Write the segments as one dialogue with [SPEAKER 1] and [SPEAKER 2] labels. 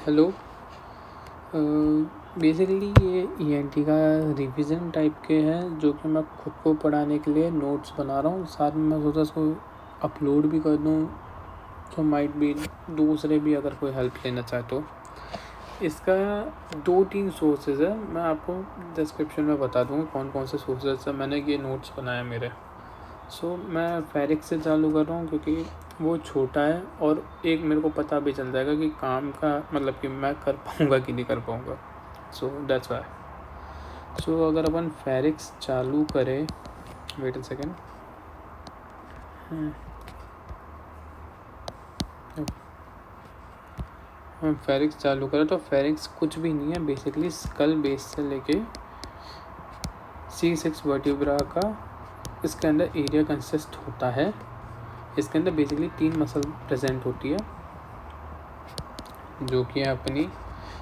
[SPEAKER 1] Hello. Basically ये ENT का revision type के हैं जो कि मैं खुद को पढ़ाने के लिए नोट्स बना रहा हूँ। साथ में मैं सोचा इसको अपलोड भी कर दूँ तो माइट भी दूसरे भी अगर कोई हेल्प लेना चाहे तो। इसका 2-3 सोर्सेज है, मैं आपको डिस्क्रिप्शन में बता दूँगा कौन कौन से सोर्सेज से मैंने ये नोट्स बनाए मेरे। मैं फेरिक्स से चालू कर रहा हूँ क्योंकि वो छोटा है और एक मेरे को पता भी चल जाएगा कि काम का मतलब कि मैं कर पाऊँगा कि नहीं कर पाऊँगा। That's why. अगर अपन फेरिक्स चालू करें, वेट अ सेकेंड। हम फेरिक्स चालू करें तो फेरिक्स कुछ भी नहीं है, बेसिकली स्कल बेस से लेके C6 वर्टिब्रा का इसके अंदर एरिया कंसिस्ट होता है। इसके अंदर बेसिकली 3 मसल प्रेजेंट होती है जो कि है अपनी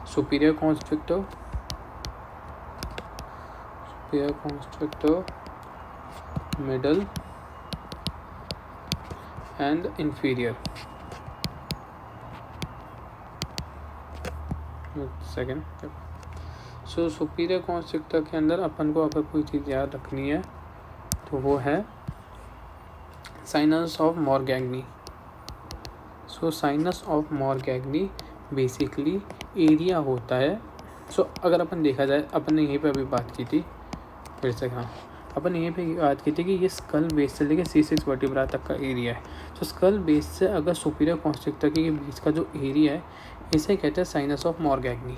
[SPEAKER 1] superior constrictor, middle and inferior. Second. Superior constrictor के अंदर अपन को अगर कोई चीज़ याद रखनी है तो वो है sinus of Morgagni. Sinus of Morgagni basically area होता है। अगर अपन देखा जाए, अपन ने यहीं पे अभी बात की थी, फिर से हाँ, अपन यहीं पे बात की थी कि ये स्कल बेस से लेके C6 वर्टिब्रा तक का एरिया है। स्कल बेस से अगर सुपीरियर कॉन्स्ट्रिक्टर के बीच का जो एरिया है इसे कहते हैं साइनस ऑफ मॉर्गैग्नी।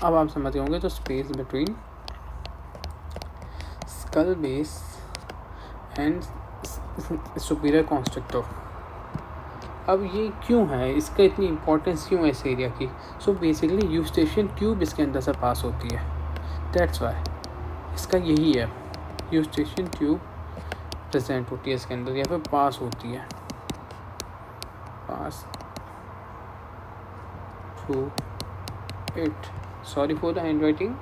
[SPEAKER 1] अब आप समझ गए होंगे, तो space between skull base and superior constrictor. अब ये क्यों है, इसका इतनी इंपॉर्टेंस क्यों है इस एरिया की? बेसिकली यूस्टेशियन ट्यूब इसके अंदर से पास होती है, दैट्स वाई इसका यही है। यूस्टेशियन ट्यूब प्रेजेंट होती है इसके अंदर या फिर पास होती है, pass through it. Sorry for the hand writing,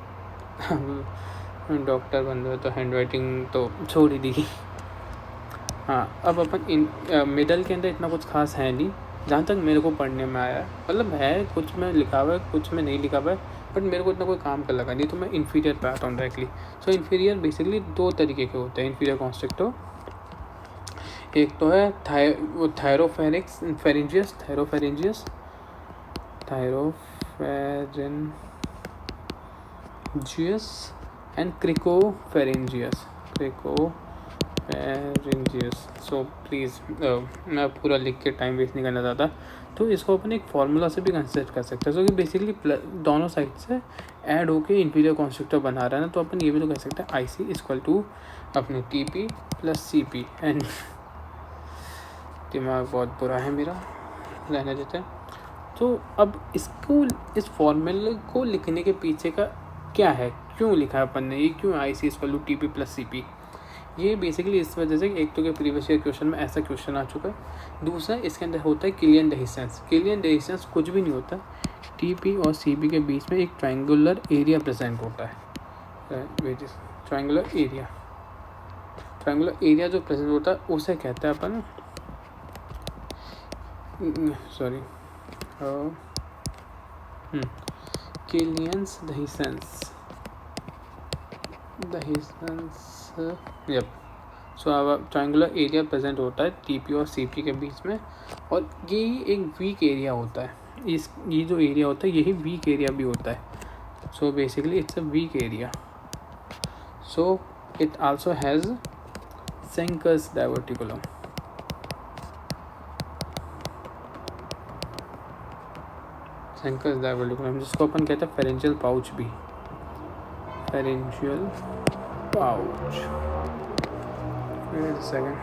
[SPEAKER 1] doctor बन रहे तो हैंड राइटिंग तो छोड़ ही दी। हाँ, अब अपन मिडल के अंदर इतना कुछ खास है नहीं जहाँ तक मेरे को पढ़ने में आया। मतलब है कुछ में लिखा हुआ है, कुछ में नहीं लिखा हुआ है, बट मेरे को इतना कोई काम का लगा नहीं, तो मैं इन्फीरियर पे आता हूँ डायरेक्टली। इन्फीरियर बेसिकली 2 तरीके के होते हैं इन्फीरियर कॉन्स्ट्रिक्टर। एक तो है थायरोफेरेंजियस एंड क्रिकोफेरेंजियस। प्लीज़ मैं पूरा लिख के टाइम वेस्ट नहीं करना चाहता। तो इसको अपन एक फार्मूला से भी कंसिडर कर सकते हैं, जो कि बेसिकली दोनों साइड से ऐड होके इंफीरियर कॉन्स्ट्रिक्टर बना रहा है ना। तो अपन ये भी तो कह सकते हैं IC इक्वल टू अपने TP + CP। एंड दिमाग बहुत बुरा है मेरा, रहने देते हैं। तो अब इस फॉर्मूले को लिखने के पीछे का क्या है, क्यों लिखा है अपन ने, ये क्यों IC equal to TP + CP? ये बेसिकली इस वजह से एक तो के प्रीवियस ईयर क्वेश्चन में ऐसा क्वेश्चन आ चुका है। दूसरा, इसके अंदर होता है किलियन रेजिस्टेंस। कुछ भी नहीं होता, TP और CP के बीच में एक ट्रायंगुलर एरिया प्रेजेंट होता है। ट्रायंगुलर एरिया जो प्रेजेंट होता है उसे कहते हैं अपन किलियंस रेजिस्टेंस। अब ट्रायंगुलर एरिया प्रेजेंट होता है TP और CP के बीच में, और यही एक वीक एरिया होता है। ये जो एरिया होता है यही वीक एरिया भी होता है। Basically it's a weak area. It also has Zenker's diverticulum. जिसको अपन कहते हैं फेरेंजियल पाउच भी। Pharyngeal pouch, wait a second.